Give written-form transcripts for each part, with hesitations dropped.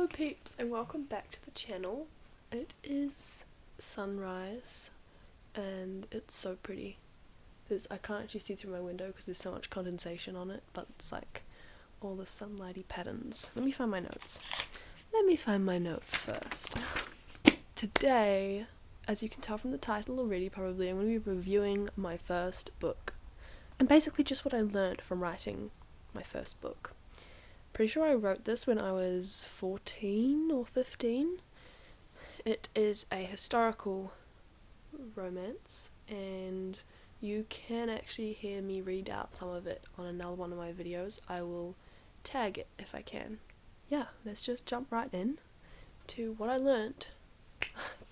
Hello peeps and welcome back to the channel. It is sunrise and it's so pretty. I can't actually see through my window because there's so much condensation on it, but it's like all the sunlighty patterns. Let me find my notes. First. Today, as you can tell from the title already probably, I'm going to be reviewing my first book. And basically just what I learned from writing my first book. Pretty sure I wrote this when I was 14 or 15. It is a historical romance, and you can actually hear me read out some of it on another one of my videos. I will tag it if I can. Yeah, let's just jump right in to what I learnt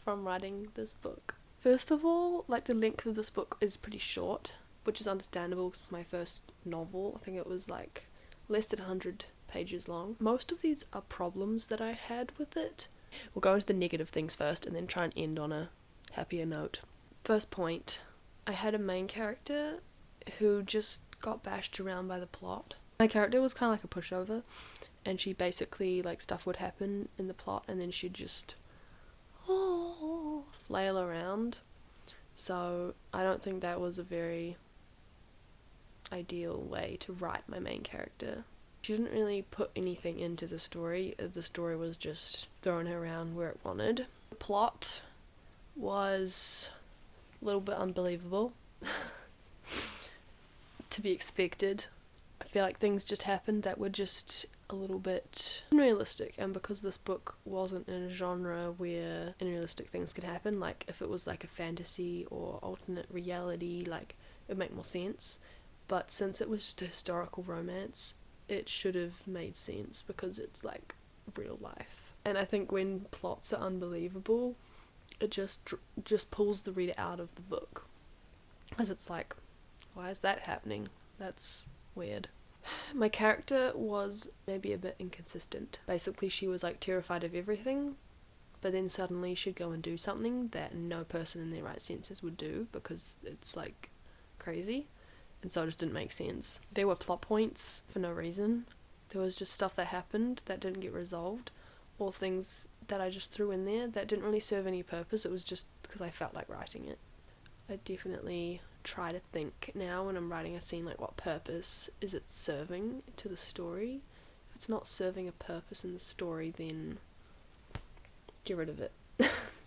from writing this book. First of all, like, the length of this book is pretty short, which is understandable because it's my first novel. I think it was like less than 100 pages long. Most of these are problems that I had with it. We'll go into the negative things first and then try and end on a happier note. First point, I had a main character who just got bashed around by the plot. My character was kind of like a pushover, and she basically, like, stuff would happen in the plot and then she'd just flail around. So I don't think that was a very ideal way to write my main character. She didn't really put anything into the story. The story was just throwing her around where it wanted. The plot was a little bit unbelievable. To be expected. I feel like things just happened that were just a little bit unrealistic, and because this book wasn't in a genre where unrealistic things could happen, like if it was like a fantasy or alternate reality, like it would make more sense. But since it was just a historical romance, it should have made sense because it's like real life. And I think when plots are unbelievable, it just pulls the reader out of the book, because it's like, why is that happening? That's weird. My character was maybe a bit inconsistent. Basically, she was like terrified of everything, but then suddenly she'd go and do something that no person in their right senses would do because it's like crazy. And so it just didn't make sense. There were plot points for no reason. There was just stuff that happened that didn't get resolved, or things that I just threw in there that didn't really serve any purpose. It was just because I felt like writing it. I definitely try to think now when I'm writing a scene, like, what purpose is it serving to the story? If it's not serving a purpose in the story, then get rid of it.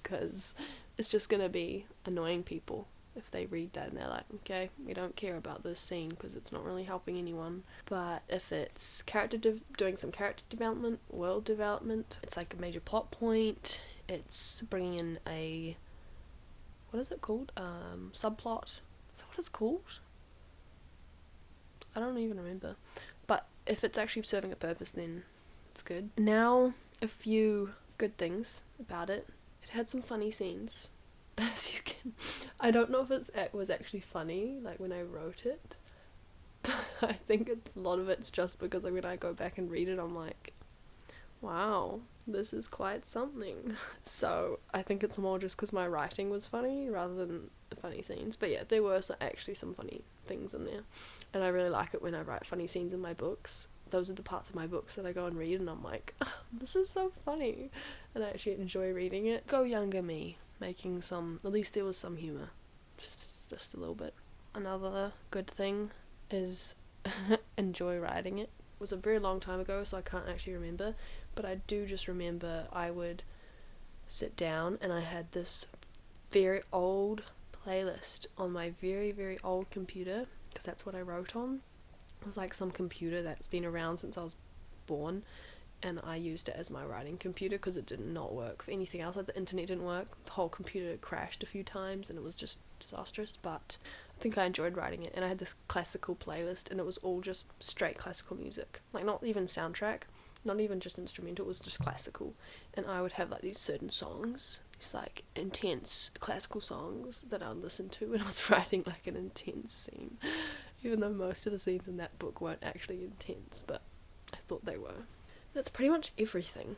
Because it's just going to be annoying people if they read that and they're like, okay, we don't care about this scene because it's not really helping anyone. But if it's doing some character development, world development, it's like a major plot point, it's bringing in a, what is it called? Subplot. Is that what it's called? I don't even remember. But if it's actually serving a purpose, then it's good. Now, a few good things about it. It had some funny scenes. As you can, I don't know if it was actually funny, like when I wrote it, but I think a lot of it's just because, like, when I go back and read it, I'm like, wow, this is quite something. So I think it's more just because my writing was funny rather than the funny scenes. But yeah, there were actually some funny things in there, and I really like it when I write funny scenes in my books. Those are the parts of my books that I go and read and I'm like, oh, this is so funny, and I actually enjoy reading it. Go younger me, making some, at least there was some humour, just a little bit. Another good thing is enjoy writing it. It was a very long time ago, so I can't actually remember, but I do just remember I would sit down and I had this very old playlist on my very, very old computer, because that's what I wrote on. It was like some computer that's been around since I was born, and I used it as my writing computer because it did not work for anything else. Like, the internet didn't work, the whole computer crashed a few times and it was just disastrous, but I think I enjoyed writing it. And I had this classical playlist and it was all just straight classical music, like not even soundtrack, not even just instrumental, it was just classical. And I would have like these certain songs, these like intense classical songs that I would listen to when I was writing like an intense scene, even though most of the scenes in that book weren't actually intense, but I thought they were. That's pretty much everything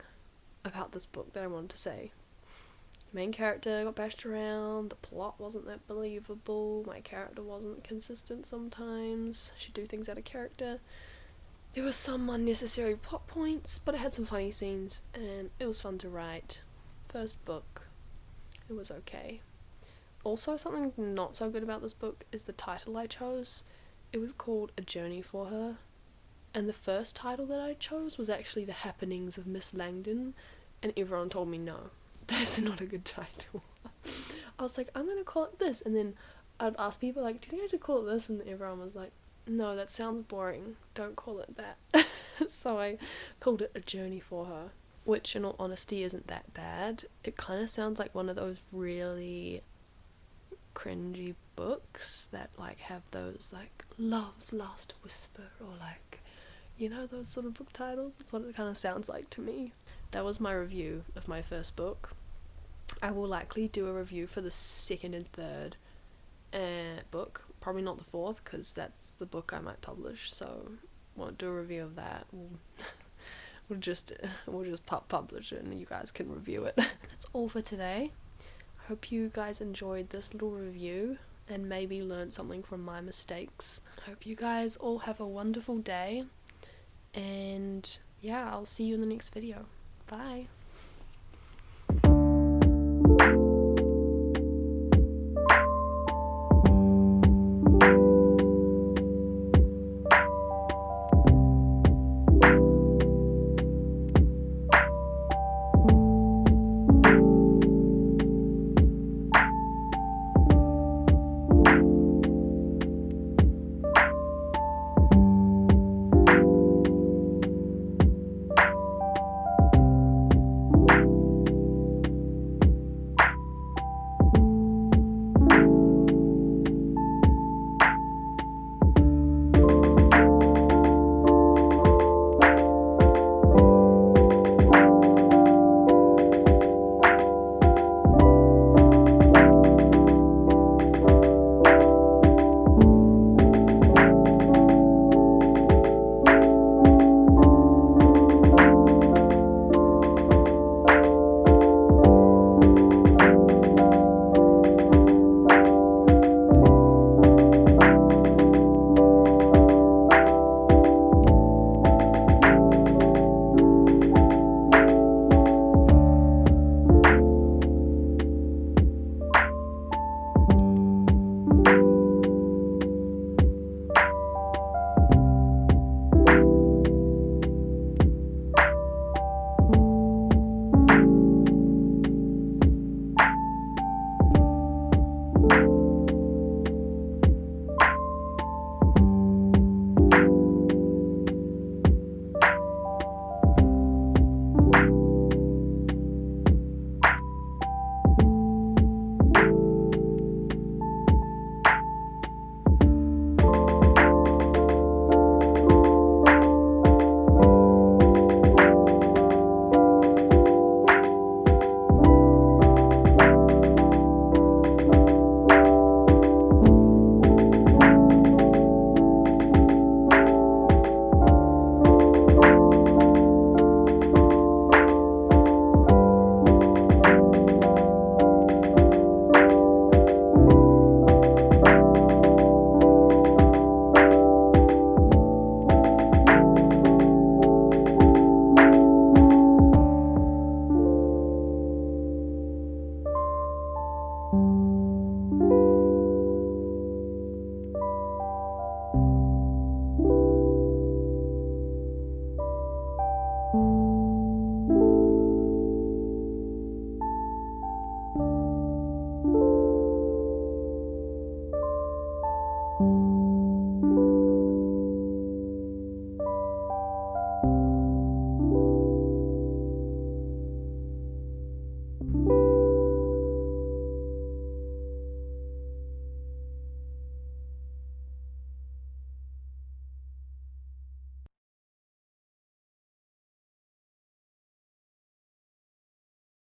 about this book that I wanted to say. The main character got bashed around, the plot wasn't that believable, my character wasn't consistent sometimes, she'd do things out of character. There were some unnecessary plot points, but it had some funny scenes, and it was fun to write. First book, it was okay. Also, something not so good about this book is the title I chose. It was called A Journey for Her, and the first title that I chose was actually The Happenings of Miss Langdon, and everyone told me no, that's not a good title. I was like, I'm gonna call it this, and then I'd ask people like, do you think I should call it this? And everyone was like, no, that sounds boring, don't call it that. So I called it A Journey for Her, which in all honesty isn't that bad. It kind of sounds like one of those really cringy books that like have those like Love's Last Whisper, or like, you know, those sort of book titles. That's what it kind of sounds like to me. That was my review of my first book. I will likely do a review for the second and third book, probably not the fourth, because that's the book I might publish, so won't do a review of that. We'll just publish it and you guys can review it. That's all for today. I hope you guys enjoyed this little review and maybe learned something from my mistakes. I hope you guys all have a wonderful day, and yeah, I'll see you in the next video. Bye.